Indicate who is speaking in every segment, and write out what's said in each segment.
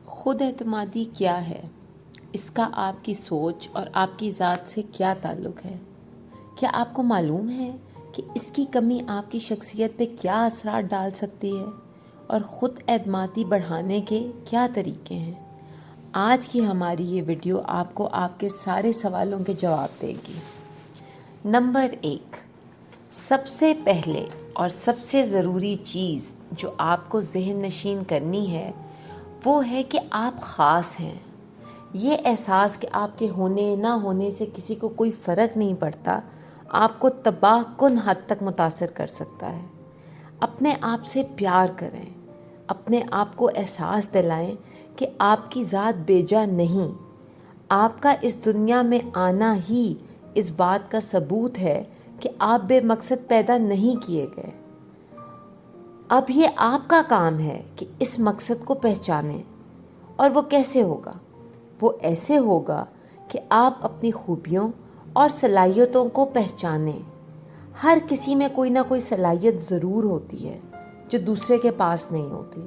Speaker 1: خود اعتمادی کیا ہے؟ اس کا آپ کی سوچ اور آپ کی ذات سے کیا تعلق ہے؟ کیا آپ کو معلوم ہے کہ اس کی کمی آپ کی شخصیت پہ کیا اثرات ڈال سکتی ہے اور خود اعتمادی بڑھانے کے کیا طریقے ہیں؟ آج کی ہماری یہ ویڈیو آپ کو آپ کے سارے سوالوں کے جواب دے گی۔ نمبر 1، سب سے پہلے اور سب سے ضروری چیز جو آپ کو ذہن نشین کرنی ہے وہ ہے کہ آپ خاص ہیں۔ یہ احساس کہ آپ کے ہونے نہ ہونے سے کسی کو کوئی فرق نہیں پڑتا آپ کو تباہ کن حد تک متاثر کر سکتا ہے۔ اپنے آپ سے پیار کریں، اپنے آپ کو احساس دلائیں کہ آپ کی ذات بے جا نہیں۔ آپ کا اس دنیا میں آنا ہی اس بات کا ثبوت ہے کہ آپ بے مقصد پیدا نہیں کیے گئے۔ اب یہ آپ کا کام ہے کہ اس مقصد کو پہچانیں۔ اور وہ کیسے ہوگا؟ وہ ایسے ہوگا کہ آپ اپنی خوبیوں اور صلاحیتوں کو پہچانیں۔ ہر کسی میں کوئی نہ کوئی صلاحیت ضرور ہوتی ہے جو دوسرے کے پاس نہیں ہوتی۔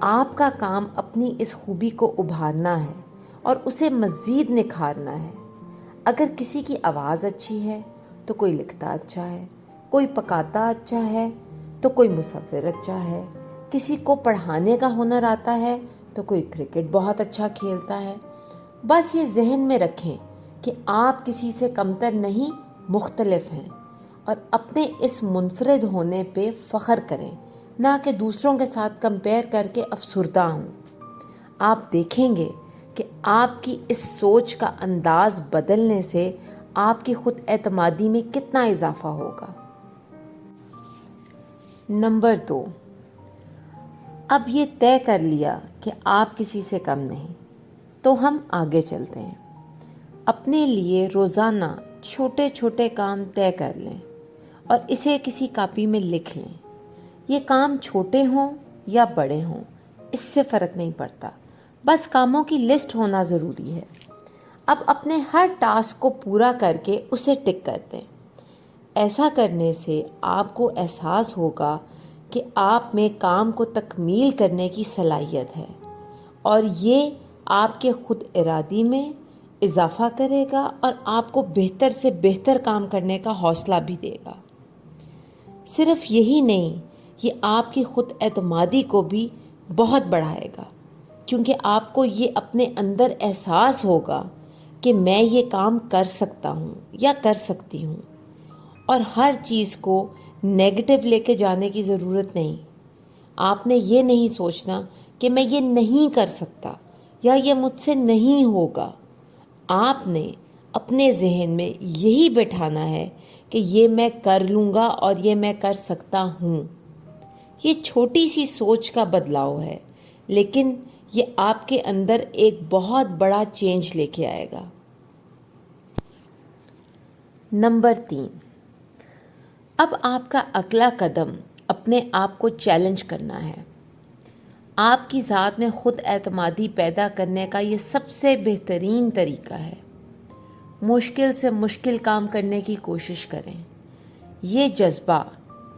Speaker 1: آپ کا کام اپنی اس خوبی کو ابھارنا ہے اور اسے مزید نکھارنا ہے۔ اگر کسی کی آواز اچھی ہے تو کوئی لکھتا اچھا ہے، کوئی پکاتا اچھا ہے تو کوئی مصور اچھا ہے، کسی کو پڑھانے کا ہنر آتا ہے تو کوئی کرکٹ بہت اچھا کھیلتا ہے۔ بس یہ ذہن میں رکھیں کہ آپ کسی سے کمتر نہیں، مختلف ہیں، اور اپنے اس منفرد ہونے پہ فخر کریں، نہ کہ دوسروں کے ساتھ کمپیئر کر کے افسردہ ہوں۔ آپ دیکھیں گے کہ آپ کی اس سوچ کا انداز بدلنے سے آپ کی خود اعتمادی میں کتنا اضافہ ہوگا۔ نمبر 2، اب یہ طے کر لیا کہ آپ کسی سے کم نہیں، تو ہم آگے چلتے ہیں۔ اپنے لیے روزانہ چھوٹے چھوٹے کام طے کر لیں اور اسے کسی کاپی میں لکھ لیں۔ یہ کام چھوٹے ہوں یا بڑے ہوں، اس سے فرق نہیں پڑتا، بس کاموں کی لسٹ ہونا ضروری ہے۔ اب اپنے ہر ٹاسک کو پورا کر کے اسے ٹک کر دیں۔ ایسا کرنے سے آپ کو احساس ہوگا کہ آپ میں کام کو تکمیل کرنے کی صلاحیت ہے، اور یہ آپ کے خود ارادی میں اضافہ کرے گا اور آپ کو بہتر سے بہتر کام کرنے کا حوصلہ بھی دے گا۔ صرف یہی نہیں، یہ آپ کی خود اعتمادی کو بھی بہت بڑھائے گا، کیونکہ آپ کو یہ اپنے اندر احساس ہوگا کہ میں یہ کام کر سکتا ہوں یا کر سکتی ہوں۔ اور ہر چیز کو نیگیٹو لے کے جانے کی ضرورت نہیں۔ آپ نے یہ نہیں سوچنا کہ میں یہ نہیں کر سکتا یا یہ مجھ سے نہیں ہوگا۔ آپ نے اپنے ذہن میں یہی بٹھانا ہے کہ یہ میں کر لوں گا اور یہ میں کر سکتا ہوں۔ یہ چھوٹی سی سوچ کا بدلاؤ ہے، لیکن یہ آپ کے اندر ایک بہت بڑا چینج لے کے آئے گا۔ نمبر 3، اب آپ کا اگلا قدم اپنے آپ کو چیلنج کرنا ہے۔ آپ کی ذات میں خود اعتمادی پیدا کرنے کا یہ سب سے بہترین طریقہ ہے۔ مشکل سے مشکل کام کرنے کی کوشش کریں۔ یہ جذبہ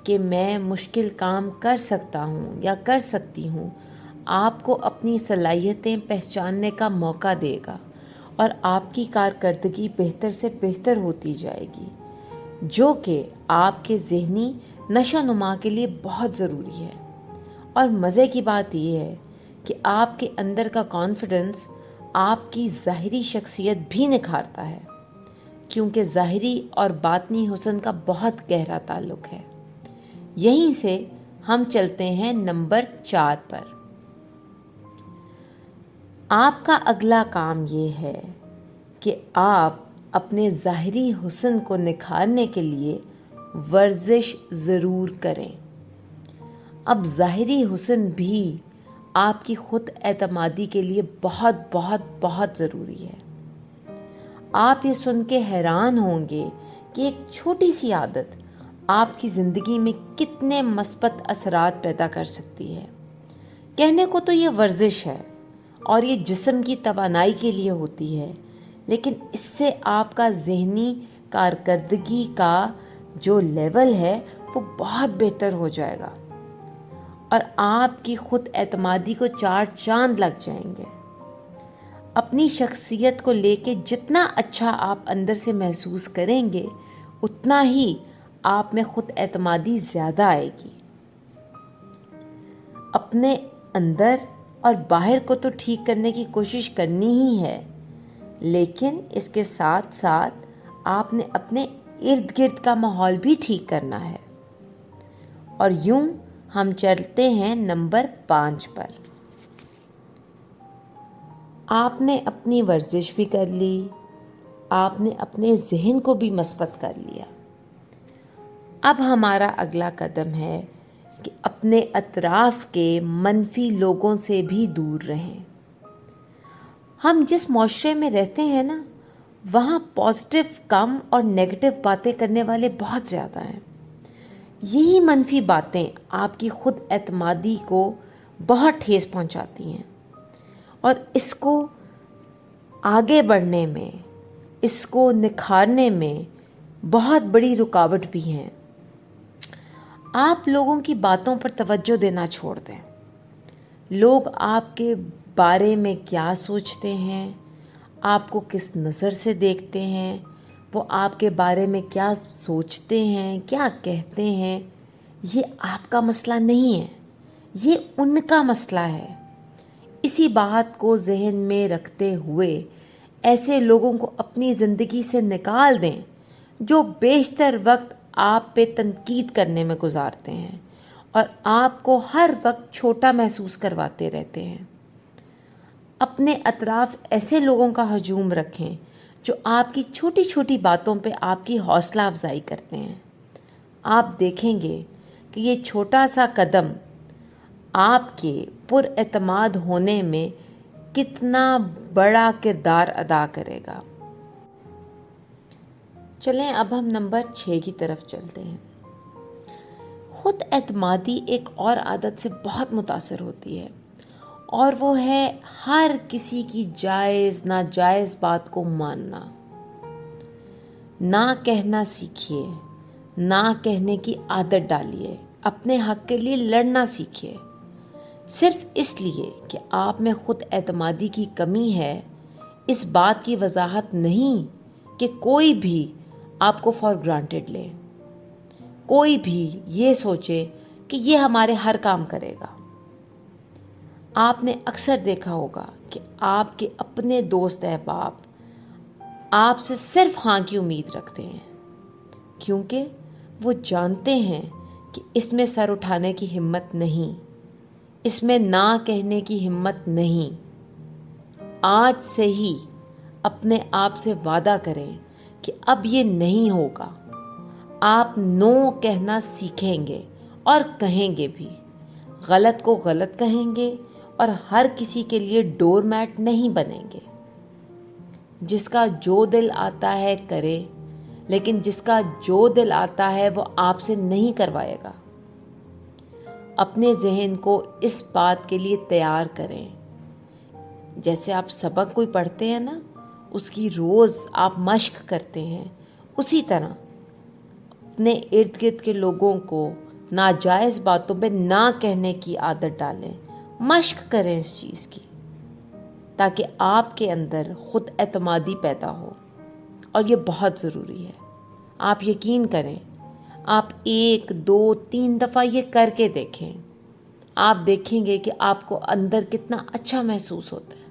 Speaker 1: کہ میں مشکل کام کر سکتا ہوں یا کر سکتی ہوں آپ کو اپنی صلاحیتیں پہچاننے کا موقع دے گا، اور آپ کی کارکردگی بہتر سے بہتر ہوتی جائے گی، جو کہ آپ کے ذہنی نشو و نما کے لیے بہت ضروری ہے۔ اور مزے کی بات یہ ہے کہ آپ کے اندر کا کانفیڈنس آپ کی ظاہری شخصیت بھی نکھارتا ہے، کیونکہ ظاہری اور باطنی حسن کا بہت گہرا تعلق ہے۔ یہیں سے ہم چلتے ہیں نمبر 4 پر۔ آپ کا اگلا کام یہ ہے کہ آپ اپنے ظاہری حسن کو نکھارنے کے لیے ورزش ضرور کریں۔ اب ظاہری حسن بھی آپ کی خود اعتمادی کے لیے بہت بہت بہت ضروری ہے۔ آپ یہ سن کے حیران ہوں گے کہ ایک چھوٹی سی عادت آپ کی زندگی میں کتنے مثبت اثرات پیدا کر سکتی ہے۔ کہنے کو تو یہ ورزش ہے اور یہ جسم کی توانائی کے لیے ہوتی ہے، لیکن اس سے آپ کا ذہنی کارکردگی کا جو لیول ہے وہ بہت بہتر ہو جائے گا۔ اور آپ کی خود اعتمادی کو 4 چاند لگ جائیں گے۔ اپنی شخصیت کو لے کے جتنا اچھا آپ اندر سے محسوس کریں گے اتنا ہی آپ میں خود اعتمادی زیادہ آئے گی۔ اپنے اندر اور باہر کو تو ٹھیک کرنے کی کوشش کرنی ہی ہے، لیکن اس کے ساتھ ساتھ آپ نے اپنے ارد گرد کا ماحول بھی ٹھیک کرنا ہے۔ اور یوں ہم چلتے ہیں نمبر 5 پر۔ آپ نے اپنی ورزش بھی کر لی، آپ نے اپنے ذہن کو بھی مثبت کر لیا۔ اب ہمارا اگلا قدم ہے کہ اپنے اطراف کے منفی لوگوں سے بھی دور رہیں۔ ہم جس معاشرے میں رہتے ہیں نا، وہاں پازیٹیو کم اور نیگیٹو باتیں کرنے والے بہت زیادہ ہیں۔ یہی منفی باتیں آپ کی خود اعتمادی کو بہت ٹھیس پہنچاتی ہیں اور اس کو آگے بڑھنے میں، اس کو نکھارنے میں بہت بڑی رکاوٹ بھی ہیں۔ آپ لوگوں کی باتوں پر توجہ دینا چھوڑ دیں۔ لوگ آپ کے بارے میں کیا سوچتے ہیں، آپ کو کس نظر سے دیکھتے ہیں، وہ آپ کے بارے میں کیا سوچتے ہیں، کیا کہتے ہیں، یہ آپ کا مسئلہ نہیں ہے، یہ ان کا مسئلہ ہے۔ اسی بات کو ذہن میں رکھتے ہوئے ایسے لوگوں کو اپنی زندگی سے نکال دیں جو بیشتر وقت آپ پہ تنقید کرنے میں گزارتے ہیں اور آپ کو ہر وقت چھوٹا محسوس کرواتے رہتے ہیں۔ اپنے اطراف ایسے لوگوں کا ہجوم رکھیں جو آپ کی چھوٹی چھوٹی باتوں پہ آپ کی حوصلہ افزائی کرتے ہیں۔ آپ دیکھیں گے کہ یہ چھوٹا سا قدم آپ کے پر اعتماد ہونے میں کتنا بڑا کردار ادا کرے گا۔ چلیں اب ہم نمبر 6 کی طرف چلتے ہیں۔ خود اعتمادی ایک اور عادت سے بہت متاثر ہوتی ہے، اور وہ ہے ہر کسی کی جائز ناجائز بات کو ماننا۔ نہ کہنا سیکھیے، نہ کہنے کی عادت ڈالیے، اپنے حق کے لیے لڑنا سیکھیے۔ صرف اس لیے کہ آپ میں خود اعتمادی کی کمی ہے، اس بات کی وضاحت نہیں کہ کوئی بھی آپ کو فار گرانٹیڈ لے، کوئی بھی یہ سوچے کہ یہ ہمارے ہر کام کرے گا۔ آپ نے اکثر دیکھا ہوگا کہ آپ کے اپنے دوست احباب آپ سے صرف ہاں کی امید رکھتے ہیں، کیونکہ وہ جانتے ہیں کہ اس میں سر اٹھانے کی ہمت نہیں، اس میں نہ کہنے کی ہمت نہیں۔ آج سے ہی اپنے آپ سے وعدہ کریں کہ اب یہ نہیں ہوگا۔ آپ نو کہنا سیکھیں گے اور کہیں گے بھی، غلط کو غلط کہیں گے اور ہر کسی کے لیے ڈور میٹ نہیں بنیں گے۔ جس کا جو دل آتا ہے کرے، لیکن جس کا جو دل آتا ہے وہ آپ سے نہیں کروائے گا۔ اپنے ذہن کو اس بات کے لیے تیار کریں، جیسے آپ سبق کوئی پڑھتے ہیں نا، اس کی روز آپ مشق کرتے ہیں، اسی طرح اپنے ارد گرد کے لوگوں کو ناجائز باتوں پہ نہ کہنے کی عادت ڈالیں، مشق کریں اس چیز کی، تاکہ آپ کے اندر خود اعتمادی پیدا ہو۔ اور یہ بہت ضروری ہے۔ آپ یقین کریں، آپ 1 2 3 دفعہ یہ کر کے دیکھیں، آپ دیکھیں گے کہ آپ کو اندر کتنا اچھا محسوس ہوتا ہے،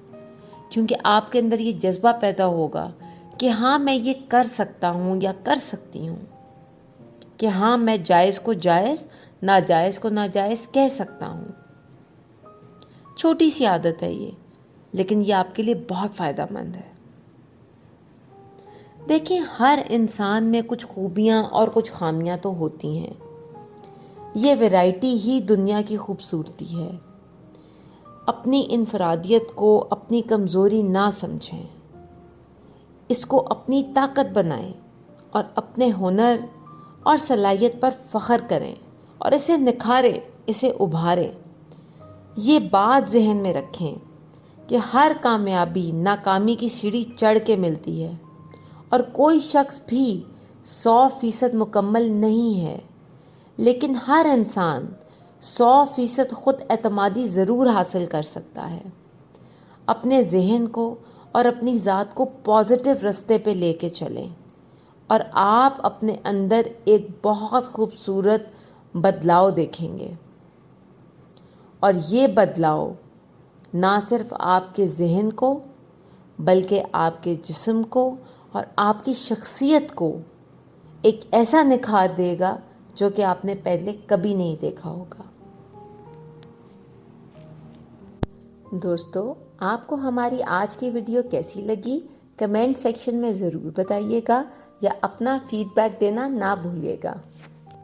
Speaker 1: کیونکہ آپ کے اندر یہ جذبہ پیدا ہوگا کہ ہاں میں یہ کر سکتا ہوں یا کر سکتی ہوں، کہ ہاں میں جائز کو جائز، ناجائز کو ناجائز کہہ سکتا ہوں۔ چھوٹی سی عادت ہے یہ، لیکن یہ آپ کے لیے بہت فائدہ مند ہے۔ دیکھیں، ہر انسان میں کچھ خوبیاں اور کچھ خامیاں تو ہوتی ہیں۔ یہ ویرائٹی ہی دنیا کی خوبصورتی ہے۔ اپنی انفرادیت کو اپنی کمزوری نہ سمجھیں، اس کو اپنی طاقت بنائیں اور اپنے ہنر اور صلاحیت پر فخر کریں اور اسے نکھاریں، اسے ابھاریں۔ یہ بات ذہن میں رکھیں کہ ہر کامیابی ناکامی کی سیڑھی چڑھ کے ملتی ہے، اور کوئی شخص بھی 100% مکمل نہیں ہے، لیکن ہر انسان 100% خود اعتمادی ضرور حاصل کر سکتا ہے۔ اپنے ذہن کو اور اپنی ذات کو پازیٹیو رستے پہ لے کے چلیں اور آپ اپنے اندر ایک بہت خوبصورت بدلاؤ دیکھیں گے۔ اور یہ بدلاؤ نہ صرف آپ کے ذہن کو بلکہ آپ کے جسم کو اور آپ کی شخصیت کو ایک ایسا نکھار دے گا جو کہ آپ نے پہلے کبھی نہیں دیکھا ہوگا۔ دوستو، آپ کو ہماری آج کی ویڈیو کیسی لگی کمنٹ سیکشن میں ضرور بتائیے گا یا اپنا فیڈ بیک دینا نہ بھولیے گا۔